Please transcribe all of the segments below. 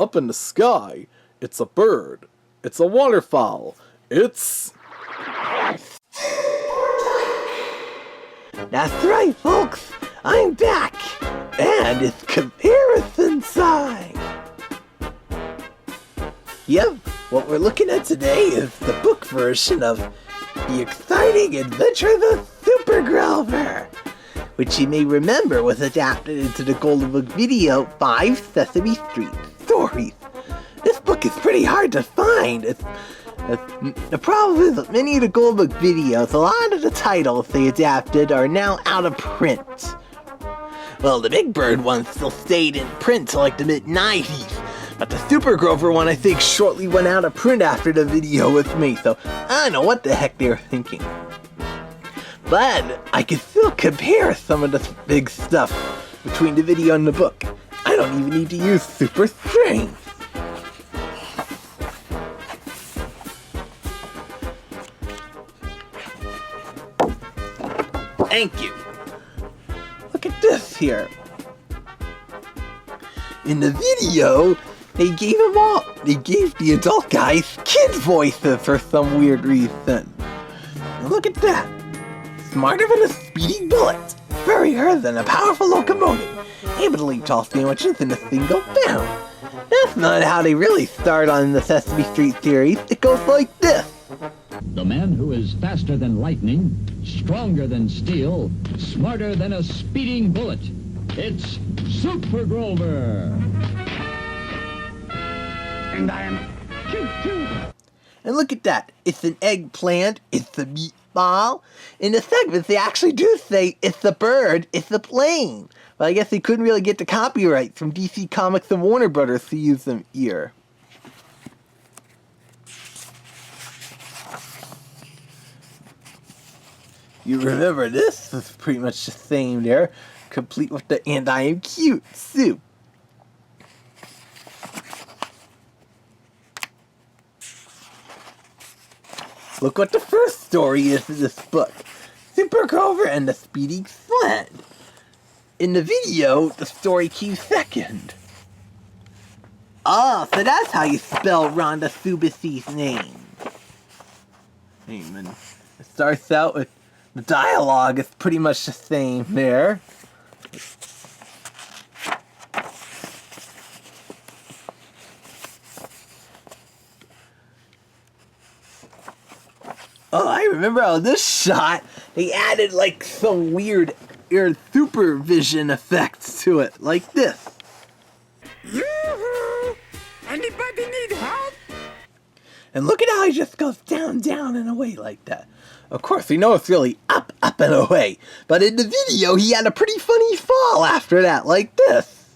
up in the sky. It's a bird. It's a waterfowl. It's... That's right, folks. I'm back. And it's comparison time. Yep, what we're looking at today is the book version of The Exciting Adventures of Super Grover, which you may remember was adapted into the Golden Book video 5 Sesame Street Stories. This book is pretty hard to find. The problem is that many of the Golden Book videos, a lot of the titles they adapted are now out of print. Well, the Big Bird one still stayed in print till like the mid-90s, but the Super Grover one I think shortly went out of print after the video with me, so I don't know what the heck they were thinking. But I can still compare some of the big stuff between the video and the book. I don't even need to use super strength. Thank you. Look at this here. In the video, they gave the adult guys kids voices for some weird reason. And look at that. Smarter than a speeding bullet. Furrier than a powerful locomotive. Able to leap tall sandwiches in a single bound. That's not how they really start on the Sesame Street series. It goes like this. The man who is faster than lightning, stronger than steel, smarter than a speeding bullet. It's Super Grover. And I am cute too. And look at that. It's an eggplant. It's a meatball. In the segments, they actually do say it's the bird, it's the plane. But I guess they couldn't really get the copyright from DC Comics and Warner Brothers to use them here. You remember this is pretty much the same there, complete with the "and I am cute" soup. Look what the first story is in this book. Super Grover and the Speeding Sled. In the video, the story came second. Oh, so that's how you spell Rhonda Subasi's name. Amen. It starts out with the dialogue is pretty much the same there. Oh, I remember on this shot, they added like some weird supervision effects to it, like this. Yoo-hoo! Anybody need help? And look at how he just goes down, down, and away like that. Of course, we know it's really up, up, and away. But in the video, he had a pretty funny fall after that, like this.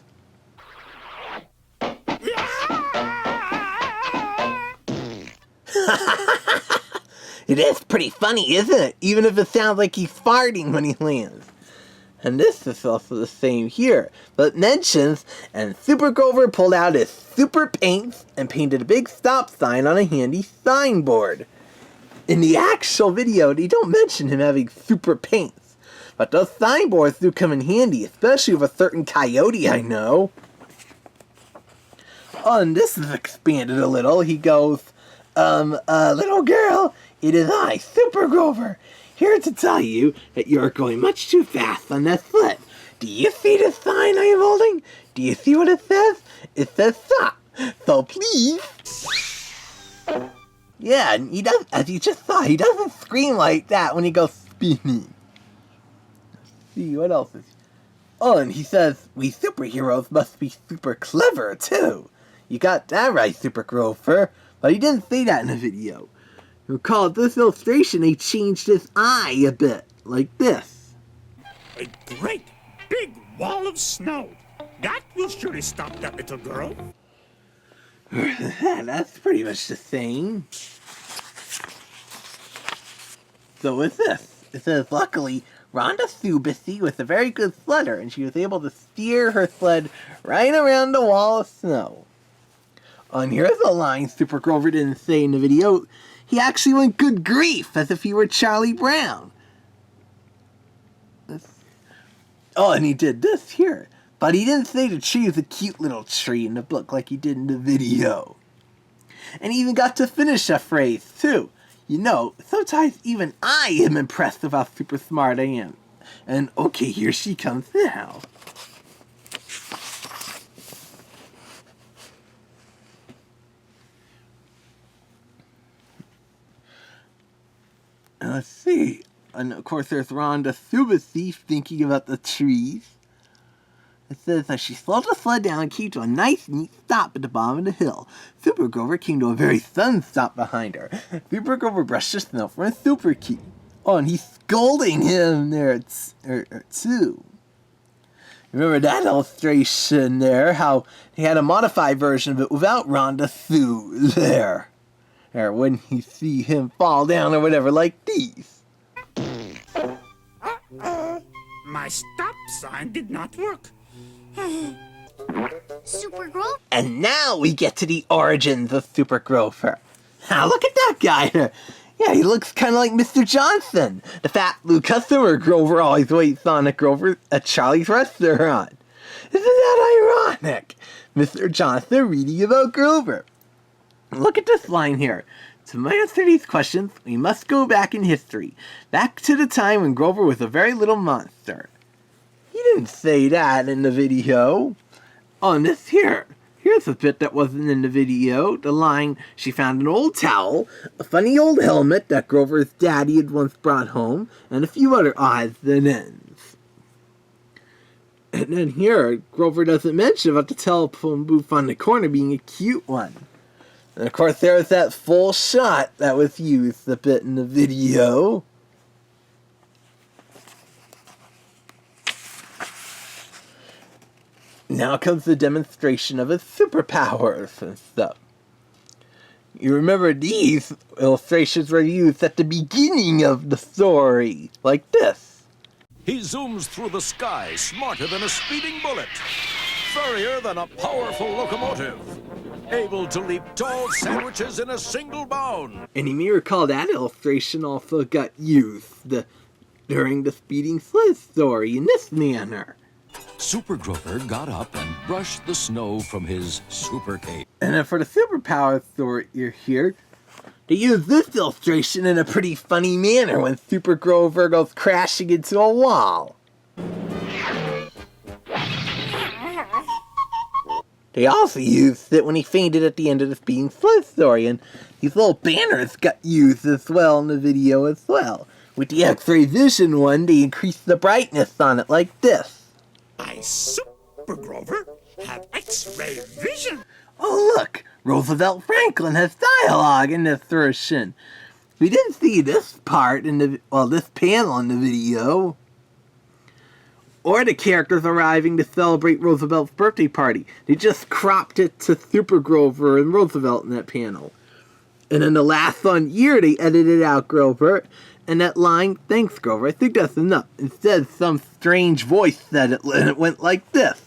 It is pretty funny, isn't it? Even if it sounds like he's farting when he lands. And this is also the same here. But it mentions, and Super Grover pulled out his super paints and painted a big stop sign on a handy signboard. In the actual video, they don't mention him having super paints. But those signboards do come in handy, especially with a certain coyote I know. Oh, and this is expanded a little. He goes, little girl, it is I, Super Grover, here to tell you that you're going much too fast on that sled. Do you see the sign I am holding? Do you see what it says? It says stop. So please. Yeah, and he does, as you just saw, he doesn't scream like that when he goes speeding. Let's see, what else is... Oh, and he says, we superheroes must be super clever, too. You got that right, Super Grover. But he didn't say that in the video. Recall, this illustration, they changed his eye a bit, like this. A great big wall of snow. That will surely stop that little girl. That's pretty much the same. So with this, it says, luckily, Rhonda Subasi was a very good sledder, and she was able to steer her sled right around the wall of snow. And here's a line Super Grover didn't say in the video. He actually went good grief, as if he were Charlie Brown. Oh, and he did this here. But he didn't say the tree was a cute little tree in the book like he did in the video. And he even got to finish a phrase, too. You know, sometimes even I am impressed with how super smart I am. And okay, here she comes now. Let's see. And of course there's Rhonda Suba Thief thinking about the trees. It says that she slowed the sled down and came to a nice, neat stop at the bottom of the hill. Super Grover came to a very sudden stop behind her. Super Grover brushed the snow from his super key. Oh, and he's scolding him there, too. Remember that illustration there? How he had a modified version of it without Rhonda Sue there. Or when you see him fall down or whatever, like these. My stop sign did not work. Super Grover? And now we get to the origins of Super Grover. Now look at that guy. Yeah, he looks kind of like Mr. Johnson, the fat blue customer Grover always waits on at Grover at Charlie's restaurant. Isn't that ironic? Mr. Johnson reading about Grover. Look at this line here. To answer these questions, we must go back in history. Back to the time when Grover was a very little monster. He didn't say that in the video. Oh, and this here. Here's a bit that wasn't in the video. The line, she found an old towel, a funny old helmet that Grover's daddy had once brought home, and a few other odds and ends. And then here, Grover doesn't mention about the telephone booth on the corner being a cute one. And of course, there was that full shot that was used a bit in the video. Now comes the demonstration of his superpowers and stuff. You remember these illustrations were used at the beginning of the story, like this. He zooms through the sky smarter than a speeding bullet, furrier than a powerful locomotive, able to leap tall sandwiches in a single bound. And you may recall that illustration also got used during the speeding sled story in this manner. Super Grover got up and brushed the snow from his super cape. And then for the superpower story here, they use this illustration in a pretty funny manner when Super Grover goes crashing into a wall. They also used it when he fainted at the end of the speeding sled story, and these little banners got used as well in the video as well. With the X-ray vision one, they increased the brightness on it like this. I, Super Grover, have X-ray vision. Oh look, Roosevelt Franklin has dialogue in this version. We didn't see this part in this panel in the video. Or the characters arriving to celebrate Roosevelt's birthday party. They just cropped it to Super Grover and Roosevelt in that panel. And in the last year, they edited out Grover. And that line, thanks Grover, I think that's enough. Instead, some strange voice said it, and it went like this.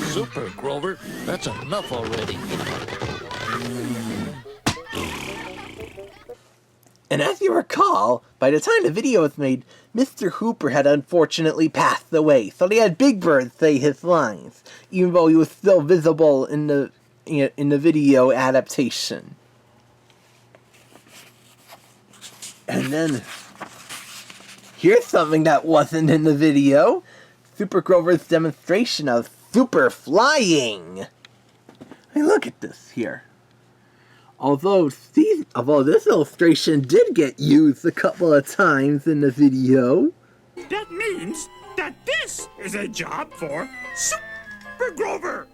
Super Grover, that's enough already. And as you recall, by the time the video was made, Mr. Hooper had unfortunately passed away, so they had Big Bird say his lines, even though he was still visible in the video adaptation. And then, here's something that wasn't in the video. Super Grover's demonstration of super flying. Hey, look at this here. Although this illustration did get used a couple of times in the video. That means that this is a job for Super Grover.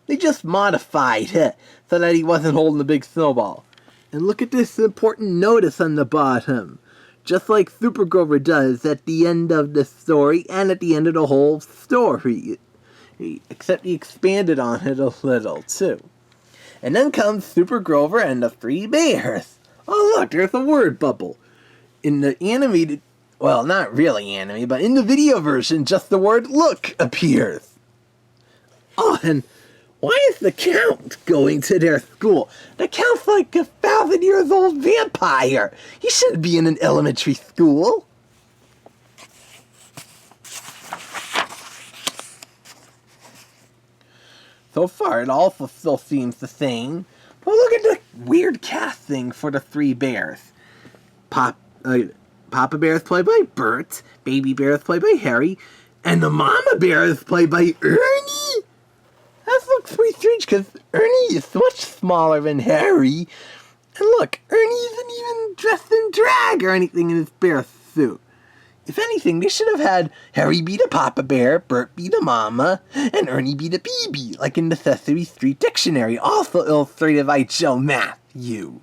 They just modified it so that he wasn't holding the big snowball. And look at this important notice on the bottom. Just like Super Grover does at the end of the story and at the end of the whole story. Except he expanded on it a little too. And then comes Super Grover and the Three Bears. Oh look, there's a word bubble. In the animated, well not really animated, but in the video version just the word look appears. Oh, and why is the Count going to their school? The Count's like 1,000 years old vampire. He shouldn't be in an elementary school. So far, it also still seems the same. But look at the weird casting for the three bears. Papa Bear is played by Bert, Baby Bear is played by Harry, and the Mama Bear is played by Ernie? That looks pretty strange because Ernie is much smaller than Harry. And look, Ernie isn't even dressed in drag or anything in his bear suit. If anything, they should have had Harry be the Papa Bear, Bert be the Mama, and Ernie be the BB, like in the Sesame Street Dictionary, also illustrated by Joe Matthew.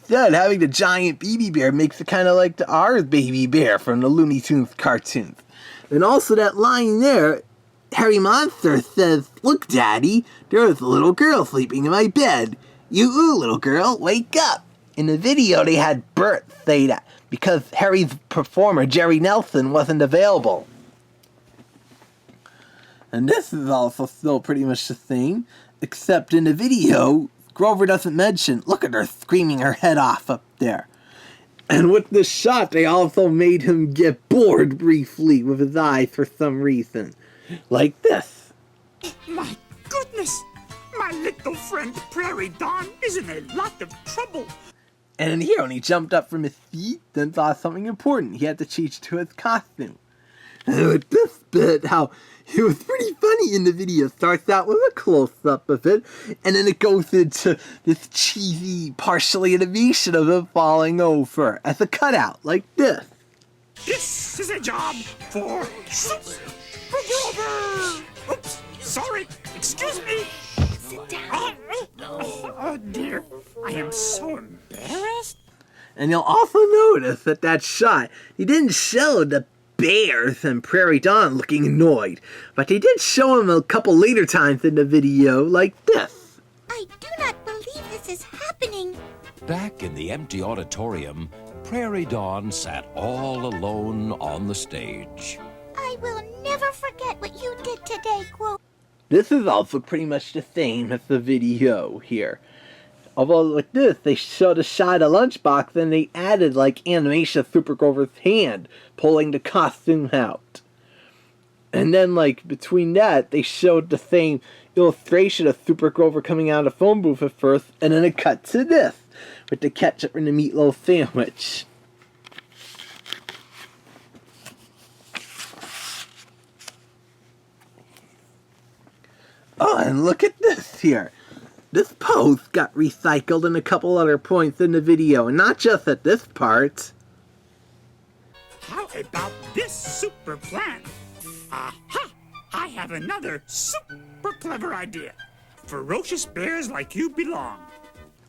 Instead, having the giant BB Bear makes it kind of like the our Baby Bear from the Looney Tunes cartoons. And also that line there, Harry Monster says, "Look, Daddy, there is a little girl sleeping in my bed. You, little girl, wake up." In the video, they had Bert say that, because Harry's performer, Jerry Nelson, wasn't available. And this is also still pretty much the same, except in the video, Grover doesn't mention, look at her screaming her head off up there. And with this shot, they also made him get bored briefly with his eyes for some reason. Like this. My goodness! My little friend Prairie Dawn is in a lot of trouble. And in here, when he jumped up from his feet, then saw something important. He had to change to his costume. And with this bit, how it was pretty funny in the video. Starts out with a close-up of it, and then it goes into this cheesy, partially animation of him falling over as a cutout, like this. This is a job for Super Grover! Oops, sorry, excuse me. Sit down. Oh dear, I am so embarrassed. And you'll also notice that shot, he didn't show the bears and Prairie Dawn looking annoyed, but they did show him a couple later times in the video, like this. I do not believe this is happening. Back in the empty auditorium, Prairie Dawn sat all alone on the stage. I will never forget what you did today, Grover. This is also pretty much the same as the video here. Although like this, they showed a shot of Lunchbox and they added like animation of Super Grover's hand pulling the costume out. And then like between that, they showed the same illustration of Super Grover coming out of the phone booth at first, and then it cut to this with the ketchup and the meatloaf sandwich. Oh, and look at this here. This pose got recycled in a couple other points in the video, and not just at this part. How about this super plan? Aha! I have another super clever idea. Ferocious bears like you belong.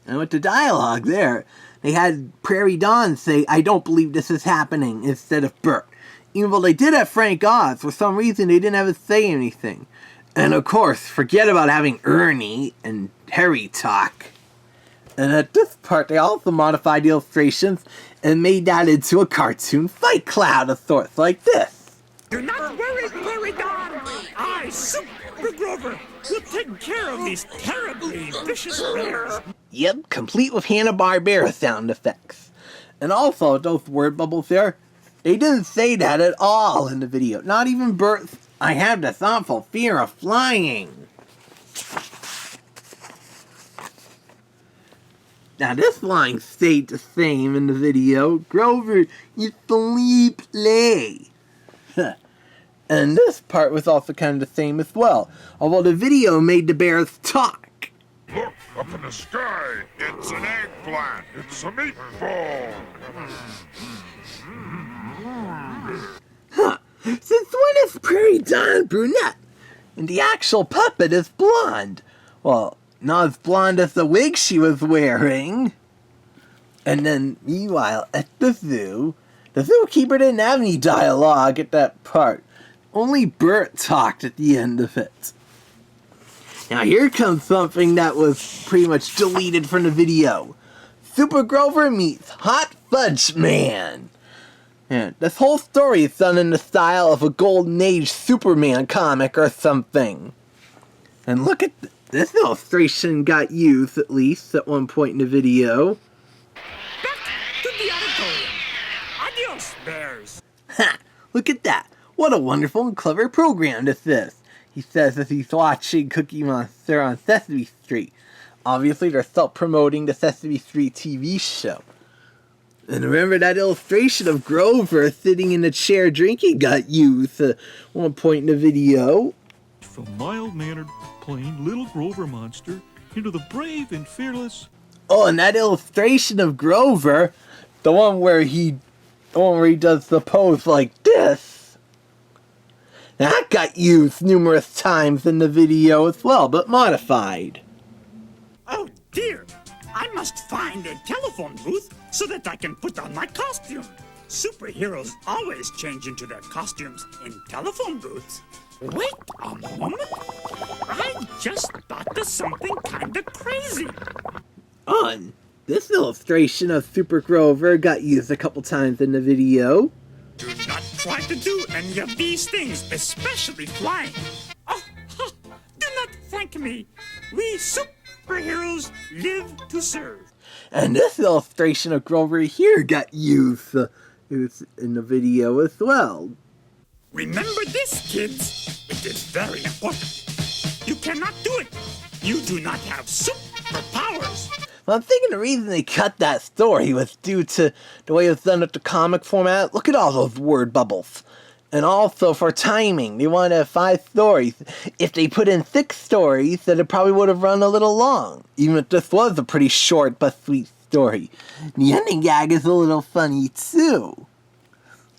And with the dialogue there, they had Prairie Dawn say, "I don't believe this is happening," instead of Bert. Even though they did have Frank Oz, for some reason they didn't have to say anything. And of course, forget about having Ernie and Harry talk. And at this part, they also modified the illustrations and made that into a cartoon fight cloud of sorts, like this. Do not worry, Prairie Dawn. I, Super Grover, will take care of these terribly vicious bears. Yep, complete with Hanna-Barbera sound effects. And also, those word bubbles there, they didn't say that at all in the video. Not even Bert's, "I have this awful fear of flying." Now this line stayed the same in the video. Grover, you sleep play. And this part was also kind of the same as well. Although the video made the bears talk. Look, up in the sky. It's an eggplant. It's a meatball. Huh. Since when is Prairie Dawn brunette? And the actual puppet is blonde. Well, not as blonde as the wig she was wearing. And then, meanwhile, at the zookeeper didn't have any dialogue at that part. Only Bert talked at the end of it. Now here comes something that was pretty much deleted from the video. Super Grover meets Hot Fudge Man. Yeah, this whole story is done in the style of a Golden Age Superman comic or something. And look at this illustration got used, at least, at one point in the video. Back to the auditorium. Adios, bears. Ha! Look at that. What a wonderful and clever program this is. he says as he's watching Cookie Monster on Sesame Street. Obviously, they're self-promoting the Sesame Street TV show. And remember that illustration of Grover sitting in a chair drinking got used at one point in the video? From mild-mannered, plain little Grover monster into the brave and fearless... Oh, and that illustration of Grover, the one where he does the pose like this, that got used numerous times in the video as well, but modified. Oh dear, I must find a telephone booth so that I can put on my costume. Superheroes always change into their costumes in telephone booths. Wait a moment. I just thought of something kinda crazy. On this illustration of Super Grover got used a couple times in the video. Do not try to do any of these things, especially flying. Oh, ha, do not thank me. We superheroes live to serve. And this illustration of Grover here got used in the video as well. Remember this, kids. It is very important. You cannot do it. You do not have superpowers. Well, I'm thinking the reason they cut that story was due to the way it's done with the comic format. Look at all those word bubbles. And also for timing, they wanted to have 5 stories. If they put in 6 stories, then it probably would have run a little long. Even if this was a pretty short but sweet story. The ending gag is a little funny too.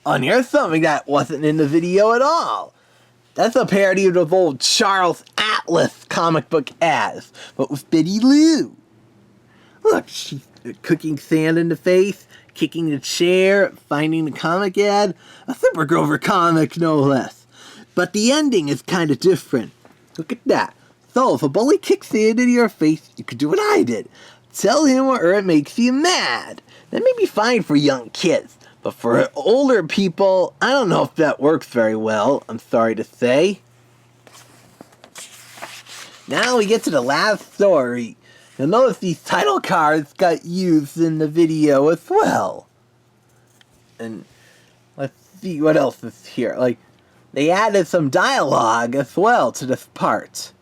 And here's something that wasn't in the video at all. That's a parody of those old Charles Atlas comic book ads, but with Biddy Lou. Look, she's cooking sand in the face, kicking the chair, finding the comic ad. A Super Grover comic, no less. But the ending is kind of different. Look at that. So, if a bully kicks sand into your face, you could do what I did. Tell him or it makes you mad. That may be fine for young kids, but for older people, I don't know if that works very well, I'm sorry to say. Now we get to the last story. You'll notice these title cards got used in the video as well. And let's see what else is here. Like, they added some dialogue as well to this part.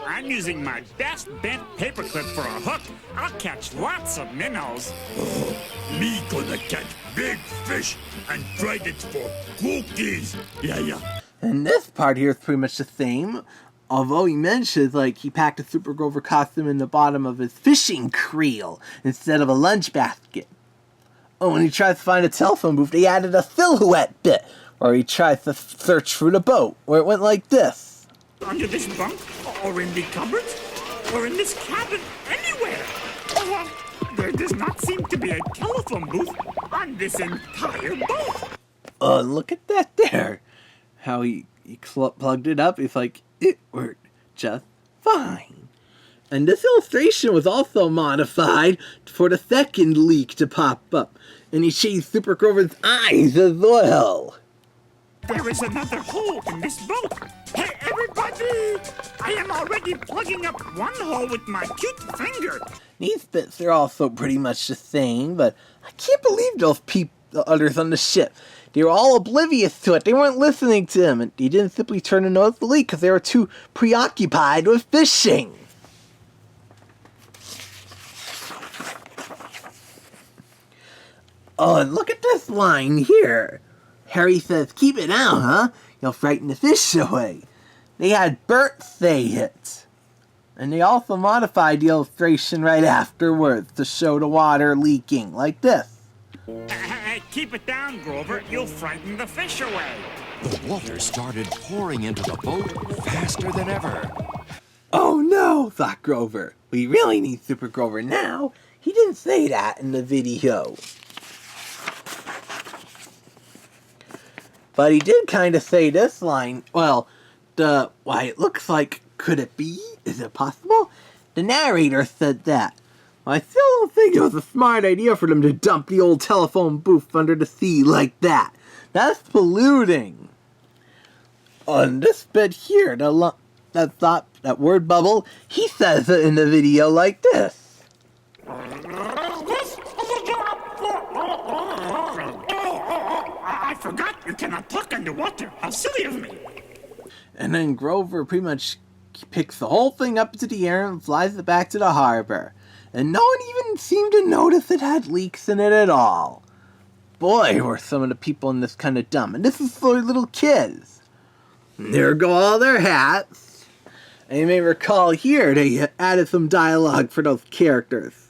I'm using my best bent paperclip for a hook. I'll catch lots of minnows. Me gonna catch big fish and trade it for cookies. Yeah. And this part here is pretty much the same. Although he mentions, like, he packed a Super Grover costume in the bottom of his fishing creel instead of a lunch basket. Oh, when he tries to find a telephone booth, they added a silhouette bit, where he tries to search through the boat, where it went like this. Under this bunk, or in the cupboards, or in this cabin, anywhere. Oh, there does not seem to be a telephone booth on this entire boat. Oh, look at that there. How he plugged it up. It's like, it worked just fine. And this illustration was also modified for the second leak to pop up. And he changed Super Grover's eyes as well. There is another hole in this boat. Hey, everybody! I am already plugging up one hole with my cute finger. These bits are also pretty much the same, but I can't believe those others on the ship. They were all oblivious to it. They weren't listening to him, and he didn't simply turn to notice the leak because they were too preoccupied with fishing. Oh, and look at this line here. Harry says, "Keep it out, huh? You'll frighten the fish away." They had Bert say it. And they also modified the illustration right afterwards to show the water leaking, like this. Keep it down, Grover. You'll frighten the fish away. The water started pouring into the boat faster than ever. Oh no, thought Grover. We really need Super Grover now. He didn't say that in the video. But he did kind of say this line. Well, why it looks like, could it be? Is it possible? The narrator said that. I still don't think it was a smart idea for them to dump the old telephone booth under the sea like that. That's polluting. On this bit here, that word bubble, he says it in the video like this. I forgot you cannot talk underwater. How silly of me. And then Grover pretty much picks the whole thing up into the air and flies it back to the harbor. And no one even seemed to notice it had leaks in it at all. Boy, were some of the people in this kind of dumb. And this is for little kids. And there go all their hats. And you may recall here they added some dialogue for those characters.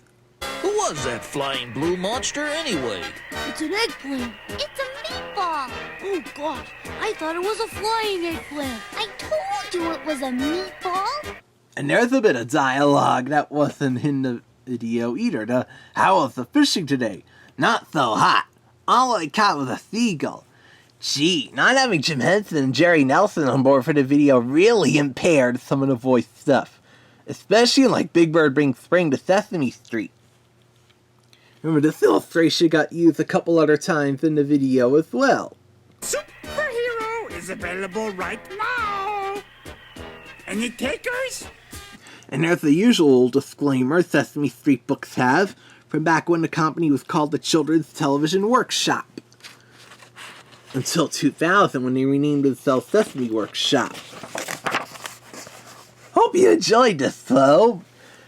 Who was that flying blue monster anyway? It's an eggplant. It's a meatball. Oh, God. I thought it was a flying eggplant. I told you it was a meatball. And there's a bit of dialogue that wasn't in the video either. How was the fishing today? Not so hot. All I caught was a seagull. Gee, not having Jim Henson and Jerry Nelson on board for the video really impaired some of the voice stuff. Especially like Big Bird brings spring to Sesame Street. Remember, this illustration got used a couple other times in the video as well. Superhero is available right now. Any takers? And there's the usual disclaimer Sesame Street books have from back when the company was called the Children's Television Workshop. Until 2000 when they renamed themselves Sesame Workshop. Hope you enjoyed this though.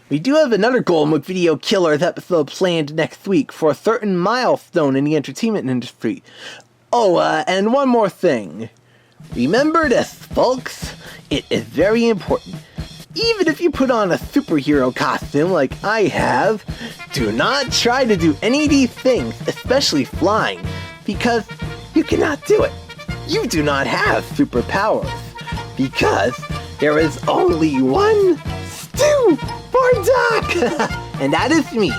We do have another Golden Book Video Killers episode planned next week for a certain milestone in the entertainment industry. Oh, and one more thing. Remember this, folks. It is very important. Even if you put on a superhero costume like I have, do not try to do any of these things, especially flying, because you cannot do it. You do not have superpowers, because there is only one Stupor Duck, and that is me.